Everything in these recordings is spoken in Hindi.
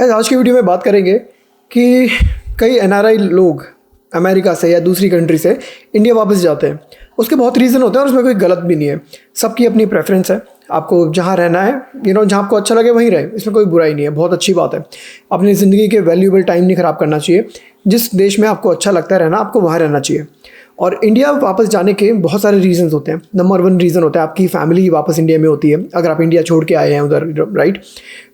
गाइस आज की वीडियो में बात करेंगे कि कई एनआरआई लोग अमेरिका से या दूसरी कंट्री से इंडिया वापस जाते हैं। उसके बहुत रीज़न होते हैं और उसमें कोई गलत भी नहीं है। सबकी अपनी प्रेफरेंस है। आपको जहाँ रहना है जहाँ आपको अच्छा लगे वहीं रहे, इसमें कोई बुराई नहीं है, बहुत अच्छी बात है। अपनी ज़िंदगी के वैल्यूएबल टाइम नहीं ख़राब करना चाहिए। जिस देश में आपको अच्छा लगता है रहना, आपको वहाँ रहना चाहिए। और इंडिया वापस जाने के बहुत सारे रीज़न्स होते हैं। नंबर 1 रीज़न होता है आपकी फैमिली वापस इंडिया में होती है। अगर आप इंडिया छोड़ के आए हैं उधर, राइट,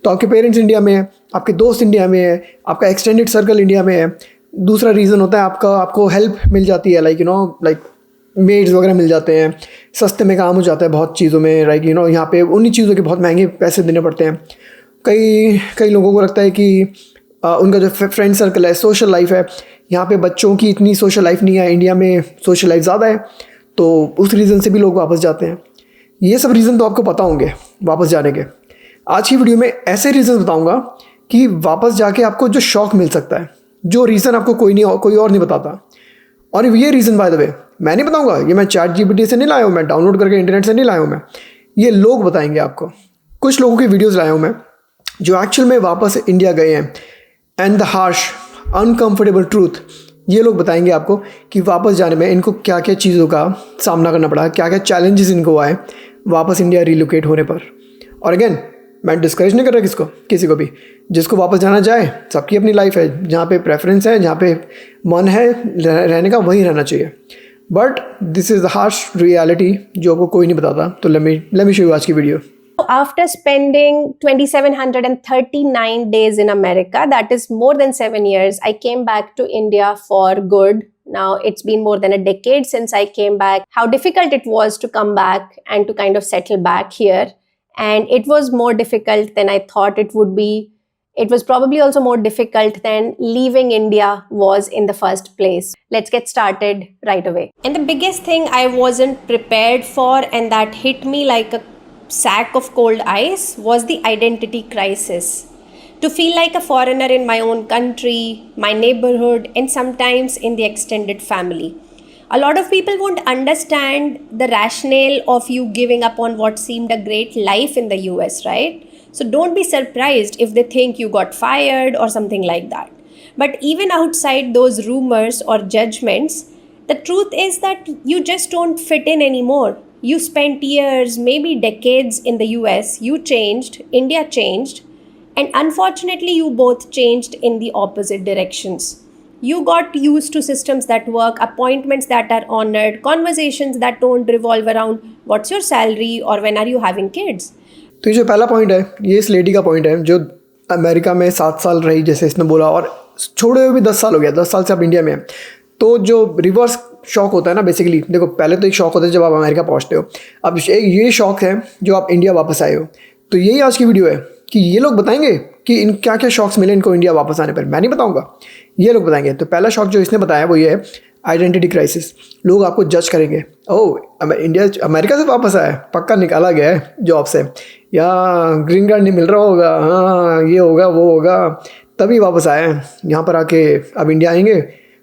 तो आपके पेरेंट्स इंडिया में है, आपके दोस्त इंडिया में है, आपका एक्सटेंडेड सर्कल इंडिया में है। दूसरा रीज़न होता है आपको हेल्प मिल जाती है, लाइक मेड्स वगैरह मिल जाते हैं, सस्ते में काम हो जाता है बहुत चीज़ों में, यहाँ पे उन्हीं चीज़ों के बहुत महंगे पैसे देने पड़ते हैं। कई लोगों को लगता है कि उनका जो फ्रेंड सर्कल है, सोशल लाइफ है, यहाँ पे बच्चों की इतनी सोशल लाइफ नहीं है, इंडिया में सोशल लाइफ ज़्यादा है, तो उस रीज़न से भी लोग वापस जाते हैं। ये सब रीज़न तो आपको पता होंगे वापस जाने के। आज की वीडियो में ऐसे रीज़न बताऊंगा कि वापस जाके आपको जो शौक मिल सकता है, जो रीज़न आपको कोई और नहीं बताता। और ये रीज़न बाय द वे मैं नहीं बताऊंगा, ये मैं ChatGPT से नहीं लाया हूँ, मैं डाउनलोड करके इंटरनेट से नहीं लाया हूँ, मैं ये लोग बताएंगे आपको। कुछ लोगों की वीडियोज़ लाया हूँ मैं जो एक्चुअल में वापस इंडिया गए हैं, and the harsh uncomfortable truth ये लोग बताएंगे आपको कि वापस जाने में इनको क्या क्या चीज़ों का सामना करना पड़ा, क्या क्या चैलेंजेस इनको आए वापस इंडिया रिलोकेट होने पर। और अगेन मैं डिस्करेज नहीं कर रहा किसी को भी, जिसको वापस जाना जाए, सबकी अपनी लाइफ है, जहाँ पे प्रेफरेंस है, जहाँ पे मन है रहने का वहीं रहना चाहिए। But this is the harsh reality जो आपको कोई नहीं बताता। तो लेट मी शो यू आज की video. After spending 2,739 days in America, that is more than 7 years, I came back to India for good. Now it's been more than a decade since I came back. How difficult it was to come back and to kind of settle back here. And it was more difficult than I thought it would be. It was probably also more difficult than leaving India was in the first place. Let's get started right away. And the biggest thing I wasn't prepared for, and that hit me like a sack of cold ice, was the identity crisis. To feel like a foreigner in my own country, my neighborhood, and sometimes in the extended family. A lot of people won't understand the rationale of you giving up on what seemed a great life in the US, right? So don't be surprised if they think you got fired or something like that. But even outside those rumors or judgments, the truth is that you just don't fit in anymore. You spent years, maybe decades in the US, you changed, India changed, and unfortunately you both changed in the opposite directions. You got used to systems that work, appointments that are honored, conversations that don't revolve around what's your salary or when are you having kids. तो ये जो पहला पॉइंट है, ये इस लेडी का पॉइंट है जो अमेरिका में 7 साल रही, जैसे इसने बोला, और छोड़े हुए भी 10 साल हो गया, 10 साल से आप इंडिया में हैं। तो जो रिवर्स शॉक होता है ना, बेसिकली देखो, पहले तो एक शॉक होता है जब आप अमेरिका पहुंचते हो, अब ये शॉक है जो आप इंडिया वापस आए हो। तो यही आज की वीडियो है कि ये लोग बताएंगे कि इन क्या क्या शॉक्स मिले इनको इंडिया वापस आने पर। मैं नहीं बताऊंगा, ये लोग बताएंगे। तो पहला शॉक जो इसने बताया वो ये है, आइडेंटिटी क्राइसिस। लोग आपको जज करेंगे, ओह अमेरिका से वापस आया, पक्का निकाला गया है जॉब से, या ग्रीन कार्ड नहीं मिल रहा होगा, हाँ ये होगा वो होगा, तभी वापस आए हैं, यहाँ पर आके अब इंडिया आएंगे।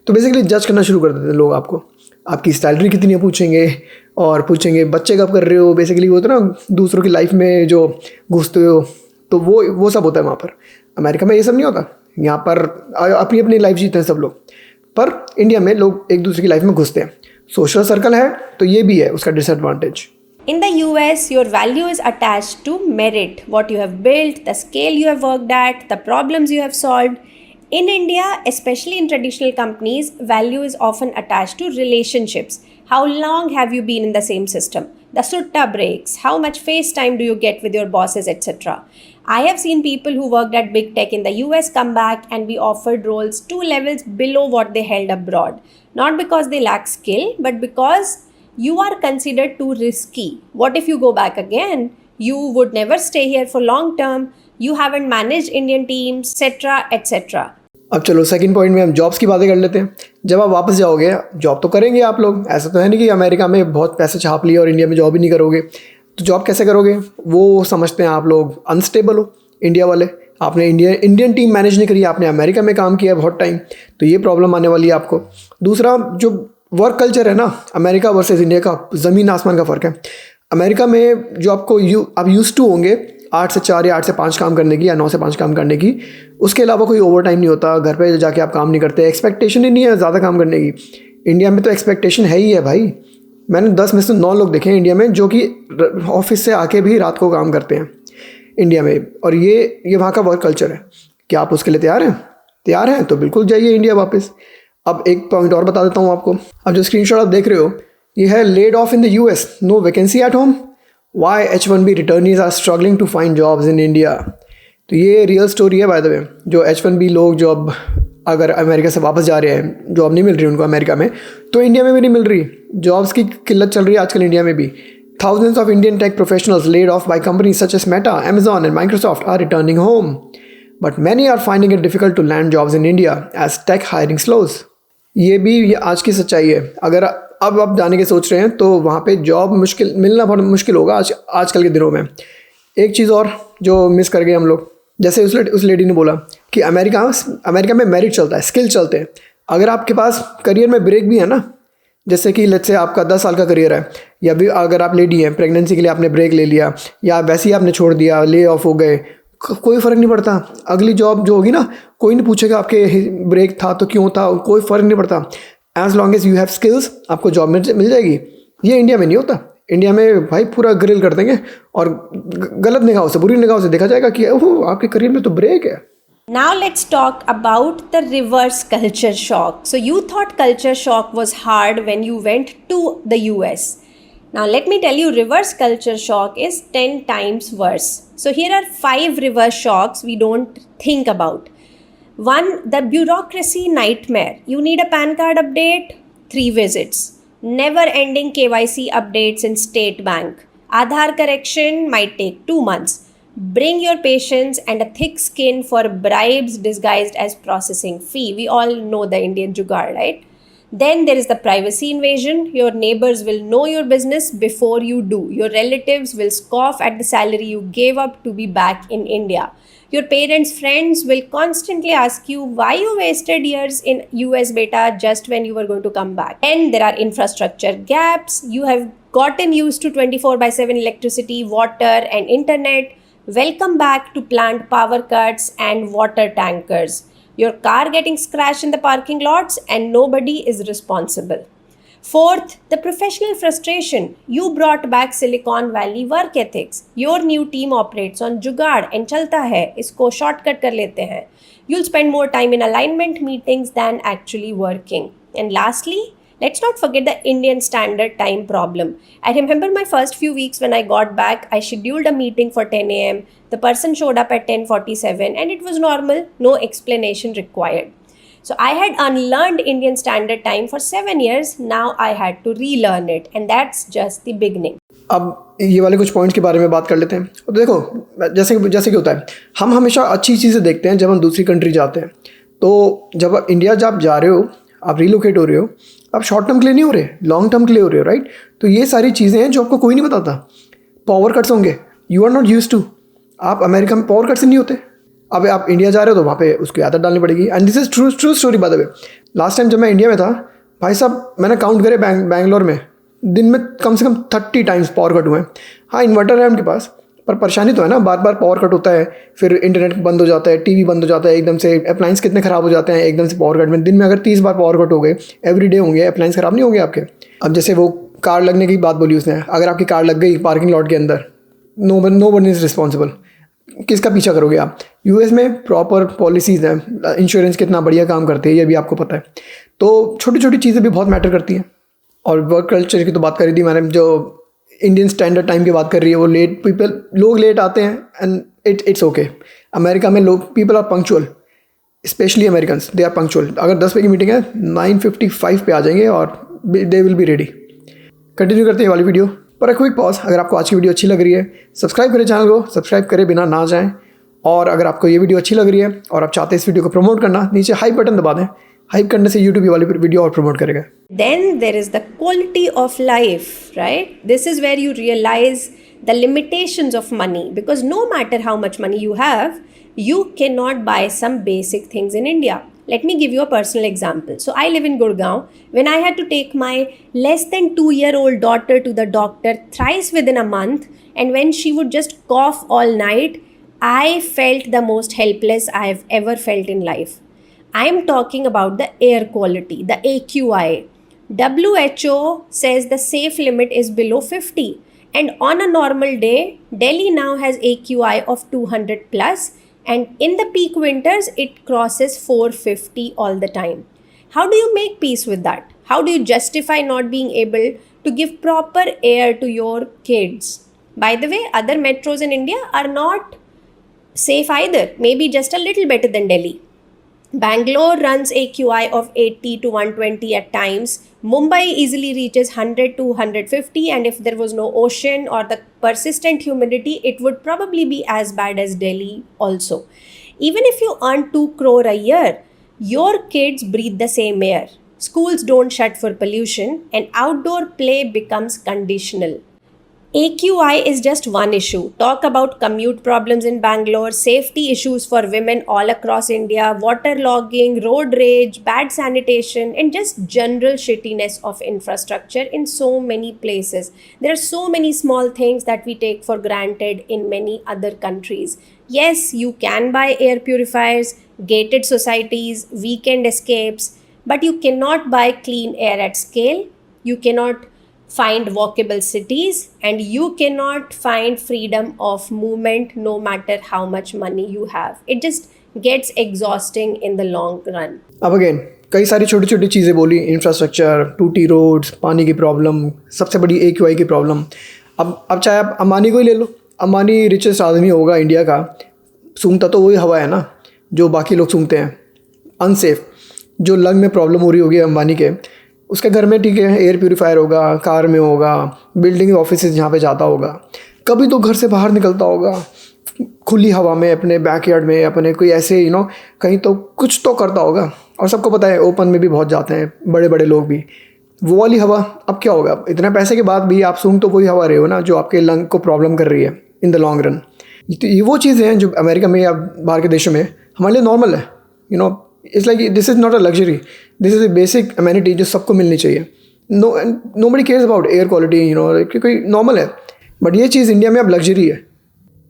तो बेसिकली जज करना शुरू कर देते हैं लोग आपको। आपकी सैलरी कितनी है पूछेंगे, और पूछेंगे बच्चे कब कर रहे हो, बेसिकली वो तो ना दूसरों की लाइफ में जो घुसते हो, तो वो सब होता है वहाँ पर। अमेरिका में ये सब नहीं होता, यहाँ पर अपनी अपनी लाइफ जीते हैं सब लोग, पर इंडिया में लोग एक दूसरे की लाइफ में घुसते हैं। सोशल सर्कल है तो ये भी है उसका disadvantage. In the US, your value is attached to merit, what you have built, the scale you have worked at, the problems you have solved. In India, especially in traditional companies, value is often attached to relationships. How long have you been in the same system? The sutta breaks, how much face time do you get with your bosses, etc. I have seen people who worked at big tech in the US come back and be offered roles 2 levels below what they held abroad. Not because they lack skill, but because you are considered too risky. What if you go back again? You would never stay here for long term. You haven't managed Indian teams, etc., etc. अब चलो सेकंड पॉइंट में हम जॉब्स की बातें कर लेते हैं। जब आप वापस जाओगे, जॉब तो करेंगे आप लोग, ऐसा तो है नहीं कि अमेरिका में बहुत पैसे छाप लिए और इंडिया में जॉब ही नहीं करोगे। तो जॉब कैसे करोगे, वो समझते हैं आप लोग अनस्टेबल हो इंडिया वाले। आपने इंडियन टीम मैनेज नहीं करी, आपने अमेरिका में काम किया बहुत टाइम, तो ये प्रॉब्लम आने वाली है आपको। दूसरा, जो वर्क कल्चर है ना, अमेरिका वर्सेस इंडिया का ज़मीन आसमान का फ़र्क है। अमेरिका में जो आप यूज़ टू होंगे 8 से 4 या 8 से 5 काम करने की या 9 से 5 काम करने की। उसके अलावा कोई ओवर टाइम नहीं होता, घर पे जाके आप काम नहीं करते, एक्सपेक्टेशन ही नहीं है ज़्यादा काम करने की। इंडिया में तो एक्सपेक्टेशन है ही है भाई। मैंने 10 में से 9 लोग देखे हैं इंडिया में जो कि ऑफिस से आके भी रात को काम करते हैं इंडिया में, और ये वहाँ का वर्क कल्चर है। क्या आप उसके लिए तैयार हैं? तैयार हैं तो बिल्कुल जाइए इंडिया वापस। अब एक पॉइंट और बता देता हूँ आपको। अब जो स्क्रीनशॉट आप देख रहे हो ये है laid off in the US, no vacancy at home, why H1B returnees are struggling to find jobs in India. तो ये रियल स्टोरी है बाय द वे। जो H1B लोग जो अब अगर अमेरिका से वापस जा रहे हैं, जॉब नहीं मिल रही उनको अमेरिका में, तो इंडिया में भी नहीं मिल रही। जॉब्स की किल्लत चल रही है आजकल इंडिया में भी। Thousands of Indian tech professionals laid off by companies such as Meta, Amazon and Microsoft are returning home. But many are finding it difficult to land jobs in India as tech hiring slows. ये आज की सच्चाई है। अगर अब आप जाने के सोच रहे हैं तो वहाँ पे जॉब मिलना बहुत मुश्किल होगा आजकल के दिनों में। एक चीज़ और जो मिस कर गए हम लोग, जैसे उस लेडी ने बोला कि अमेरिका में मेरिट चलता है, स्किल चलते हैं। अगर आपके पास करियर में ब्रेक भी है ना, जैसे कि लेट्स से आपका 10 साल का करियर है, या भी अगर आप लेडी हैं, प्रेगनेंसी के लिए आपने ब्रेक ले लिया या वैसे ही आपने छोड़ दिया, ले ऑफ हो गए, कोई फ़र्क नहीं पड़ता। अगली जॉब जो होगी ना, कोई नहीं पूछेगा आपके ब्रेक था तो क्यों था, कोई फ़र्क नहीं पड़ता। As long as you have skills आपको जॉब मिल जाएगी। ये इंडिया में नहीं होता। इंडिया में भाई पूरा ग्रिल कर देंगे और गलत निगाहों से, बुरी निगाहों से देखा जाएगा कि ओह आपके करियर में तो ब्रेक है। Now let's talk about the reverse culture shock. So you thought culture shock was hard when you went to the US. Now let me tell you, reverse culture shock is 10 times worse. So here are 5 reverse shocks we don't think about. 1, the bureaucracy nightmare. You need a PAN card update, 3 visits. Never ending KYC updates in state bank. Aadhaar correction might take 2 months. Bring your patience and a thick skin for bribes disguised as processing fee. We all know the Indian jugaad, right? Then there is the privacy invasion. Your neighbors will know your business before you do. Your relatives will scoff at the salary you gave up to be back in India. Your parents' friends will constantly ask you why you wasted years in US beta just when you were going to come back. And there are infrastructure gaps. You have gotten used to 24/7 electricity, water and internet. Welcome back to planned power cuts and water tankers. Your car getting scratched in the parking lots and nobody is responsible. 4th, the professional frustration. You brought back Silicon Valley work ethics. Your new team operates on जुगाड़ and चलता है, इसको shortcut कर लेते हैं. You'll spend more time in alignment meetings than actually working. And lastly, let's not forget the Indian standard time problem. I remember my first few weeks when I got back, I scheduled a meeting for 10 a.m. The person showed up at 10:47 and it was normal, no explanation required. So I had unlearned Indian standard time for 7 years. Now I had to relearn it, and that's just the beginning. अब ये वाले कुछ पॉइंट्स के बारे में बात कर लेते हैं। तो देखो जैसे कि होता है, हम हमेशा अच्छी चीज़ें देखते हैं जब हम दूसरी कंट्री जाते हैं। तो जब आप इंडिया जब जा रहे हो, आप रिलोकेट हो रहे हो, आप शॉर्ट टर्म के लिए नहीं हो रहे, लॉन्ग टर्म के लिए हो रहे हो, राइट? तो ये सारी चीज़ें हैं जो आपको कोई नहीं बताता। पावर कट्स होंगे, you are not used to. आप अमेरिका में पावर कट्स नहीं होते। अब आप इंडिया जा रहे हो तो वहाँ पे उसकी आदत डालनी पड़ेगी। And this is true story by the way. Last time जब मैं इंडिया में था, भाई साहब मैंने काउंट करे बैंगलोर में दिन में कम से कम 30 टाइम्स पावर कट हुए हैं। हाँ, इन्वर्टर है उनके पास, पर परेशानी तो है ना, बार बार पावर कट होता है, फिर इंटरनेट बंद हो जाता है, टीवी बंद हो जाता है, एकदम से अप्लाइंस कितने ख़राब हो जाते हैं एकदम से पावर कट में। दिन में अगर 30 बार पावर कट हो गए, एवरी डे होंगे, अप्लाइंस ख़राब नहीं होंगे आपके। अब जैसे वो कार लगने की बात बोली उसने, अगर आपकी कार लग गई पार्किंग लॉट के अंदर, नो वन इज़ रिस्पॉन्सिबल। किसका पीछा करोगे आप? यूएस में प्रॉपर पॉलिसीज़ हैं, इंश्योरेंस कितना बढ़िया काम करते हैं ये भी आपको पता है। तो छोटी छोटी चीज़ें भी बहुत मैटर करती हैं। और वर्क कल्चर की तो बात करी थी मैंने, जो इंडियन स्टैंडर्ड टाइम की बात कर रही है, वो लोग लेट आते हैं एंड इट्स ओके। अमेरिका में people are punctual, specially Americans, they are punctual. अगर 10 बजे की मीटिंग है 9:55 पे आ जाएंगे और they will be ready. Continue करते हैं वाली वीडियो पर एक क्विक पॉज। अगर आपको आज की वीडियो अच्छी लग रही है, सब्सक्राइब करें चैनल को, सब्सक्राइब करें बिना ना जाएं। और अगर आपको ये वीडियो अच्छी लग रही है और आप चाहते हैं इस वीडियो को प्रमोट करना, नीचे हाइप बटन दबा दें। हाइप करने से यूट्यूब वाली वीडियो और प्रमोट करेगा। Then there is the quality of life, right? This is where you realize the limitations of money, because no matter how much money you have, you cannot buy some basic things in India. Let me give you a personal example. So I live in Gurgaon. When I had to take my less than 2-year-old daughter to the doctor thrice within a month, And when she would just cough all night, I felt the most helpless I've ever felt in life. I am talking about the air quality, the AQI. WHO says the safe limit is below 50. And on a normal day, Delhi now has AQI of 200 plus. And in the peak winters, it crosses 450 all the time. How do you make peace with that? How do you justify not being able to give proper air to your kids? By the way, other metros in India are not safe either, maybe just a little better than Delhi. Bangalore runs AQI of 80 to 120 at times. Mumbai easily reaches 100 to 150, and if there was no ocean or the persistent humidity, it would probably be as bad as Delhi also. Even if you earn 2 crore a year, your kids breathe the same air. Schools don't shut for pollution, and outdoor play becomes conditional. AQI is just one issue. Talk about commute problems in Bangalore, safety issues for women all across India, waterlogging, road rage, bad sanitation, and just general shittiness of infrastructure in so many places. There are so many small things that we take for granted in many other countries. Yes, you can buy air purifiers, gated societies, weekend escapes, but you cannot buy clean air at scale. You cannot find walkable cities, and you cannot find freedom of movement no matter how much money you have. It just gets exhausting in the long run. अब अगेन कई सारी छोटी छोटी चीज़ें बोली, इंफ्रास्ट्रक्चर, टूटी रोड्स, पानी की प्रॉब्लम, सबसे बड़ी AQI की प्रॉब्लम. अब चाहे आप अंबानी को ही ले लो, अंबानी रिचेस्ट आदमी होगा इंडिया का, सूंघता तो वही हवा है ना जो बाकी लोग सूंघते हैं. अनसेफ, जो लंग में प्रॉब्लम हो रही होगी अंबानी के, उसके घर में ठीक है एयर प्यूरीफायर होगा, कार में होगा, बिल्डिंग ऑफिस जहाँ पे जाता होगा, कभी तो घर से बाहर निकलता होगा खुली हवा में, अपने बैकयार्ड में, अपने कोई ऐसे कहीं तो कुछ तो करता होगा. और सबको पता है ओपन में भी बहुत जाते हैं बड़े बड़े लोग भी. वो वाली हवा अब क्या होगा, इतने पैसे के बाद भी आप सूंघ तो वही हवा रहे हो ना जो आपके लंग को प्रॉब्लम कर रही है इन द लॉन्ग रन. तो ये वो चीज़ें हैं जो अमेरिका में या बाहर के देशों में हमारे लिए नॉर्मल है. It's like this is not a luxury, this is a basic amenity जो सबको मिलनी चाहिए. Nobody cares about air quality, कोई नॉर्मल है. बट ये चीज़ इंडिया में अब लग्जरी है,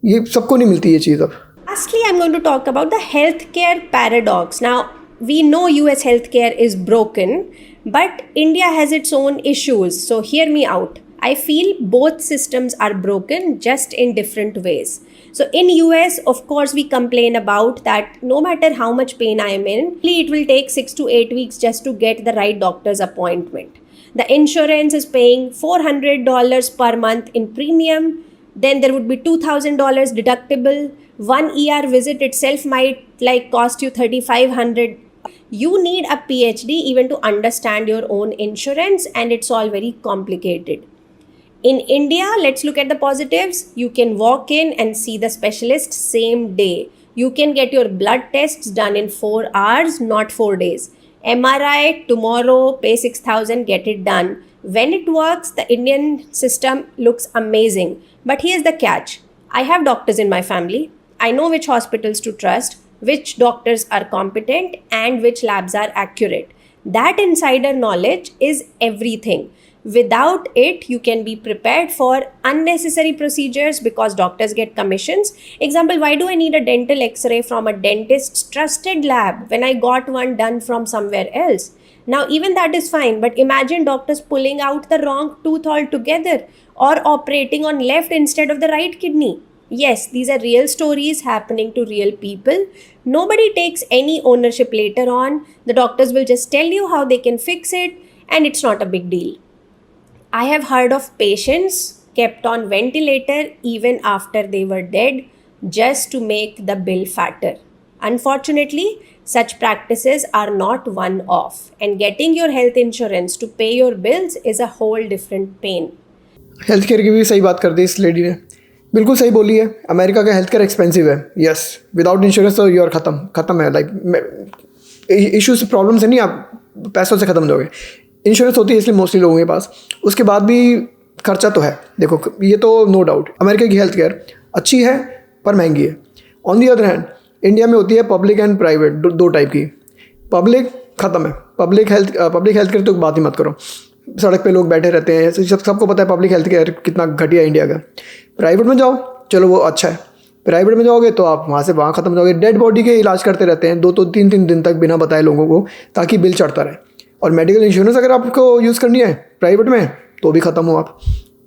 ये सबको नहीं मिलती ये चीज़ अब. Lastly, I'm going to talk about the healthcare paradox. Now, we know US healthcare is broken, but India has its own issues. So, hear me out. I feel both systems are broken, just in different ways. So, in US, of course, we complain about that no matter how much pain I am in, it will take 6 to 8 weeks just to get the right doctor's appointment. The insurance is paying $400 per month in premium. Then there would be $2,000 deductible. One ER visit itself might cost you $3,500. You need a PhD even to understand your own insurance, and it's all very complicated. In India, let's look at the positives. You can walk in and see the specialist same day. You can get your blood tests done in 4 hours, not 4 days. MRI tomorrow, pay 6,000, get it done. When it works, the Indian system looks amazing. But here's the catch. I have doctors in my family. I know which hospitals to trust, which doctors are competent, and which labs are accurate. That insider knowledge is everything. Without it, you can be prepared for unnecessary procedures because doctors get commissions. Example, why do I need a dental x-ray from a dentist's trusted lab when I got one done from somewhere else? Now, even that is fine, but imagine doctors pulling out the wrong tooth altogether or operating on left instead of the right kidney. Yes, these are real stories happening to real people. Nobody takes any ownership later on. The doctors will just tell you how they can fix it, and it's not a big deal. I have heard of patients kept on ventilator even after they were dead just to make the bill fatter. Unfortunately, such practices are not one-off, and getting your health insurance to pay your bills is a whole different pain. Health care की भी सही बात कर दी इस लेडी ने, बिल्कुल सही बोली है. अमेरिका का हेल्थ केयर एक्सपेंसिव है. यस, विदाउट इंश्योरेंस तो यू आर ख़त्म है. इश्यूज प्रॉब्लम से नहीं, आप पैसों से ख़त्म हो जाओगे. इंश्योरेंस होती है इसलिए मोस्टली लोगों के पास. उसके बाद भी खर्चा तो है. देखो, ये तो नो डाउट अमेरिका की हेल्थ केयर अच्छी है पर महंगी है. On the other hand India में होती है पब्लिक एंड प्राइवेट, दो टाइप की. पब्लिक ख़त्म है. पब्लिक हेल्थ केयर तो बात ही मत करो. सड़क पे लोग बैठे रहते हैं, सबको पता है पब्लिक हेल्थ केयर कितना घटिया है इंडिया का। प्राइवेट में जाओ, चलो वो अच्छा है, प्राइवेट में जाओगे तो आप वहाँ से वहाँ ख़त्म हो जाओगे। डेड बॉडी के इलाज करते रहते हैं 2-3 दिन तक बिना बताए लोगों को, ताकि बिल चढ़ता रहे। और मेडिकल इंश्योरेंस अगर आपको यूज़ करनी है प्राइवेट में तो भी ख़त्म हो आप,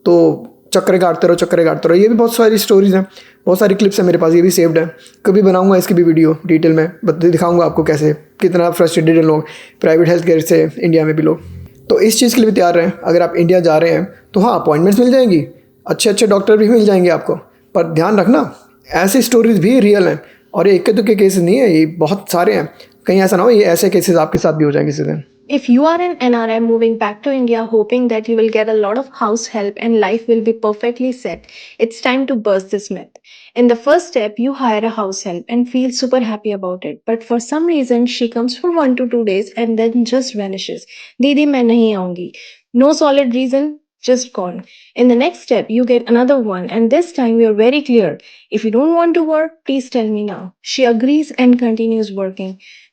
तो चक्कर काटते रहो। ये भी बहुत सारी स्टोरीज़ हैं, बहुत सारी क्लिप्स हैं मेरे पास, ये भी सेव्ड है। कभी बनाऊंगा इसकी भी वीडियो डिटेल में, दिखाऊंगा आपको कैसे कितना फ्रस्ट्रेटेड हैं लोग प्राइवेट हेल्थ केयर से इंडिया में भी लोग। तो इस चीज़ के लिए भी तैयार रहें। अगर आप इंडिया जा रहे हैं तो हाँ, अपॉइंटमेंट्स मिल जाएंगी, अच्छे डॉक्टर भी मिल जाएंगे आपको, पर ध्यान रखना ऐसी स्टोरीज भी रियल हैं, और ये एक के केसेस नहीं है, ये बहुत सारे हैं। कहीं ऐसा ना हो ये ऐसे केसेस आपके साथ भी हो जाएंगे किसी दिन। If you are an NRI moving back to India hoping that you will get a lot of house help and life will be perfectly set, it's time to burst this myth. In the first step, you hire a house help and feel super happy about it. But for some reason, she comes for 1 to 2 days and then just vanishes. Didi, main nahi aungi. No solid reason, just gone. In the next step, you get another one, and this time you're very clear. If you don't want to work, please tell me now. She agrees and continues working.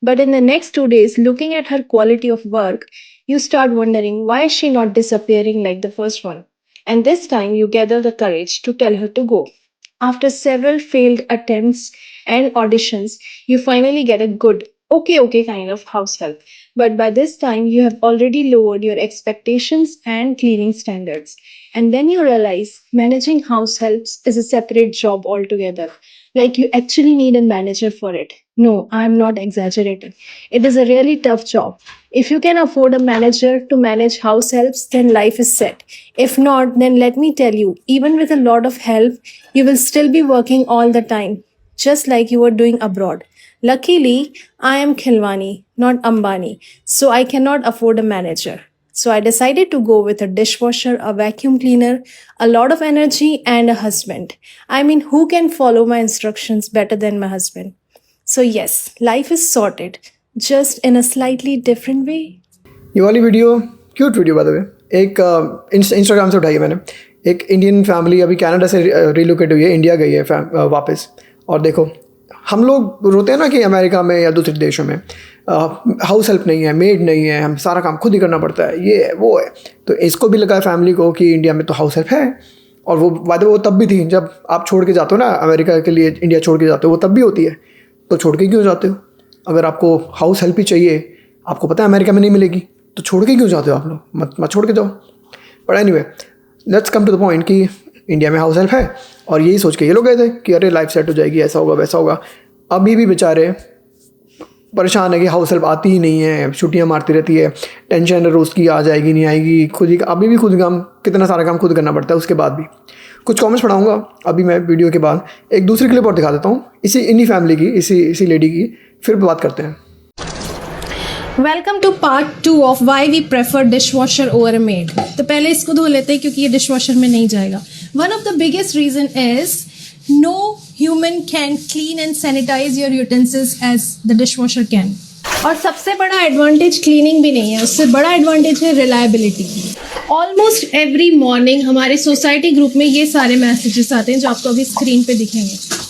But in the next 2 days, looking at her quality of work, you start wondering why is she not disappearing like the first one? And this time you gather the courage to tell her to go. After several failed attempts and auditions, you finally get a good, okay kind of house help. But by this time, you have already lowered your expectations and cleaning standards. And then you realize managing house helps is a separate job altogether. Like you actually need a manager for it. No, I'm not exaggerating. It is a really tough job. If you can afford a manager to manage house helps, then life is set. If not, then let me tell you, even with a lot of help, you will still be working all the time, just like you were doing abroad. Luckily, I am Khilwani, not Ambani, so I cannot afford a manager. So I decided to go with a dishwasher, a vacuum cleaner, a lot of energy, and a husband. I mean, who can follow my instructions better than my husband? So yes, life is sorted, just in a slightly different way. ये वाली video cute video bye the वे, एक इंस्टाग्राम से उठाई है मैंने। एक इंडियन फैमिली अभी कनाडा से रिलोकेट हुई है, इंडिया गई है वापस। और देखो, हम लोग रोते हैं ना कि अमेरिका में या दूसरे देशों में हाउस हेल्प नहीं है, मेड नहीं है, हम सारा काम खुद ही करना पड़ता है, ये वो है। तो इसको भी लगा है फैमिली को कि इंडिया में तो हाउस हेल्प है। और वो वादे वो तब भी थी जब आप छोड़ के जाते हो ना अमेरिका के लिए, इंडिया छोड़ के जाते हो, वो तब भी होती है। तो छोड़ के क्यों जाते हो? अगर आपको हाउस हेल्प ही चाहिए, आपको पता है अमेरिका में नहीं मिलेगी, तो छोड़ के क्यों जाते हो आप लोग? मत छोड़ के जाओ। But anyway, let's come to the point कि इंडिया में हाउस हेल्प है, और यही सोच के ये लोग गए थे कि अरे लाइफ सेट हो जाएगी, ऐसा होगा वैसा होगा। अभी भी बेचारे परेशान है कि हाउस हेल्प आती ही नहीं है, छुट्टियां मारती रहती है, टेंशन है रोज़ की, आ जाएगी नहीं आएगी, खुद ही अभी भी खुद काम, कितना सारा काम खुद करना पड़ता है। उसके बाद भी कुछ कमेंट्स पढ़ाऊँगा अभी मैं वीडियो के बाद। एक दूसरी क्लिप और दिखा देता हूँ इन्हीं फैमिली की, इसी लेडी की, फिर बात करते हैं। Welcome to part 2 of why we prefer dishwasher over a maid. तो पहले इसको धो लेते हैं क्योंकि ये डिशवॉशर में नहीं जाएगा। One of the biggest reason is no human can clean and sanitise your utensils as the dishwasher can. और सबसे बड़ा एडवांटेज क्लीनिंग भी नहीं है, उससे बड़ा एडवांटेज है रिलायबिलिटी। ऑलमोस्ट एवरी मॉर्निंग हमारे सोसाइटी ग्रुप में ये सारे मैसेजेस आते हैं जो आपको अभी स्क्रीन पे दिखेंगे।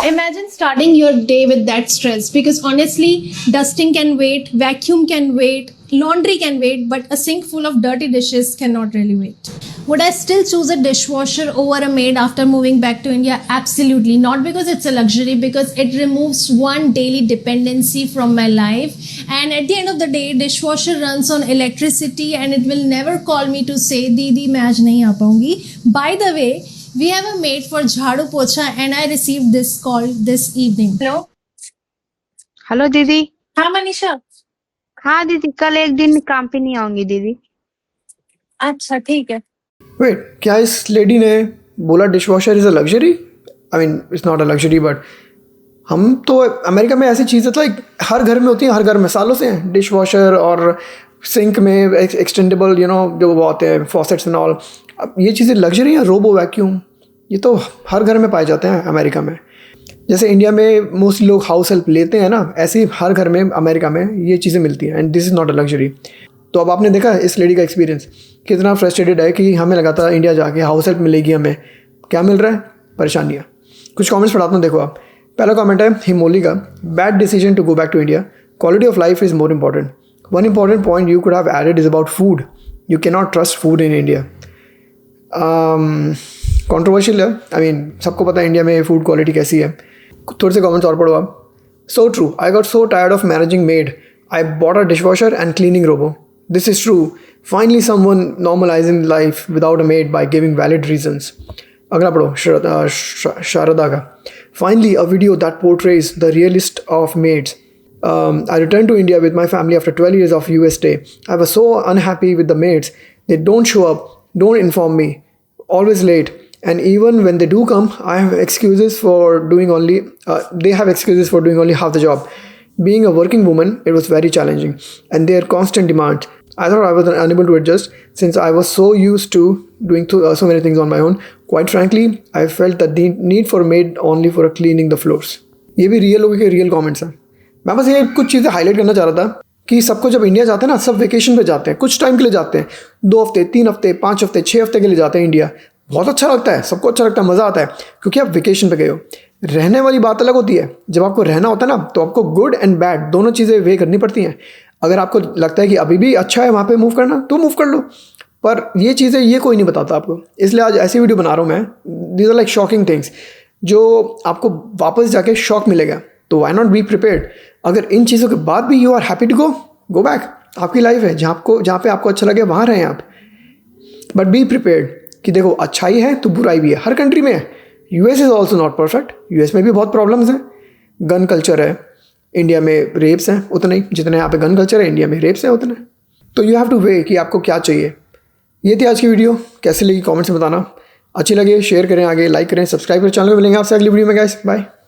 Imagine starting your day with that stress, because honestly, dusting can wait, vacuum can wait, laundry can wait, but a sink full of dirty dishes cannot really wait. Would I still choose a dishwasher over a maid after moving back to India? Absolutely not, because it's a luxury, because it removes one daily dependency from my life. And at the end of the day, dishwasher runs on electricity and it will never call me to say, Didi, मैं आज नहीं आ पाऊंगी. By the way, we have a maid for Jhadu Pocha and I received this call this evening. Hello? Hello दीदी। हाँ मनीषा। हाँ दीदी, कल एक दिन काम पे नहीं आऊंगी दीदी। अच्छा ठीक है। वेट, क्या इस लेडी ने बोला dishwasher is a luxury? I mean it's not a luxury, but हम तो अमेरिका में ऐसी चीज़ें तो लाइक हर घर में होती हैं, हर घर में सालों से हैं। डिशवॉशर और सिंक में एक्सटेंडेबल जो वो आते हैं फॉसेट्स एंड ऑल, अब ये चीज़ें लग्जरी हैं। रोबो वैक्यूम, ये तो हर घर में पाए जाते हैं अमेरिका में। जैसे इंडिया में मोस्टली लोग हाउस हेल्प लेते हैं ना, ऐसे ही हर घर में अमेरिका में ये चीज़ें मिलती हैं, and this is not a luxury. तो अब आपने देखा इस लेडी का एक्सपीरियंस कितना फ्रस्ट्रेटेड है कि हमें लगा था इंडिया जाके हाउस हेल्प मिलेगी, हमें क्या मिल रहा है? परेशानियाँ। कुछ कमेंट्स पढ़ाता हूँ, देखो आप। पहला कमेंट है हिमोली का, bad decision to go back to India, quality of life is more important, one important point you could have added is about food, You cannot trust food in India. Controversial है, I mean सबको पता है इंडिया में फूड क्वालिटी कैसी है. थोड़े से कमेंट्स और पढ़ो आप. So true. I got so tired of managing maid. I bought a dishwasher and cleaning robo. This is true. Finally someone normalizing life without a maid by giving valid reasons. अगला पढ़ो शारदा का. Finally a video that portrays the realist of maids. I returned to India with my family after 12 years of US stay. I was so unhappy with the maids. They don't show up, don't inform me, always late. And even when they do come, I have excuses for doing only, they have excuses for doing only half the job. Being a working woman, it was very challenging. And their constant demands. I thought I was unable to adjust since I was so used to doing so many things on my own. Quite frankly, I felt the need for a maid only for cleaning the floors. ये भी रियल लोगों के रियल कमेंट्स हैं. मैं बस ये कुछ चीज़ें हाईलाइट करना चाह रहा था कि सबको जब इंडिया जाते हैं ना, सब वेकेशन पे जाते हैं, कुछ टाइम के लिए जाते हैं, 2 हफ्ते 3 हफ्ते 5 हफ्ते 6 हफ्ते के लिए जाते हैं इंडिया. बहुत अच्छा लगता है, सबको अच्छा लगता है, मज़ा आता है क्योंकि आप वेकेशन पे गए हो. रहने वाली बात अलग होती है. जब आपको रहना होता है ना, तो आपको गुड एंड बैड दोनों चीज़ें वे करनी पड़ती हैं. अगर आपको लगता है कि अभी भी अच्छा है वहाँ पे मूव करना, तो मूव कर लो. पर ये चीज़ें ये कोई नहीं बताता आपको, इसलिए आज ऐसी वीडियो बना रहा हूँ मैं. These are like shocking things जो आपको वापस जाके शॉक मिलेगा. तो वाई नॉट बी प्रिपेयर्ड. अगर इन चीज़ों के बाद भी you are happy to go back. आपकी लाइफ है, जहाँ पे आपको अच्छा लगे वहाँ रहें आप. बट बी प्रिपेयर्ड कि देखो अच्छाई है तो बुराई भी है, हर कंट्री में है. US is also not perfect. US में भी बहुत प्रॉब्लम्स हैं. गन कल्चर है, इंडिया में रेप्स हैं उतने ही जितने यहाँ पे गन कल्चर है, इंडिया में रेप्स हैं उतने. तो यू हैव टू वे कि आपको क्या चाहिए. ये थी आज की वीडियो. कैसी लगी कमेंट्स में बताना. अच्छी लगे शेयर करें, आगे लाइक करें, सब्सक्राइब करें चैनल को. मिलेंगे आपसे अगली वीडियो में गाइस. बाय.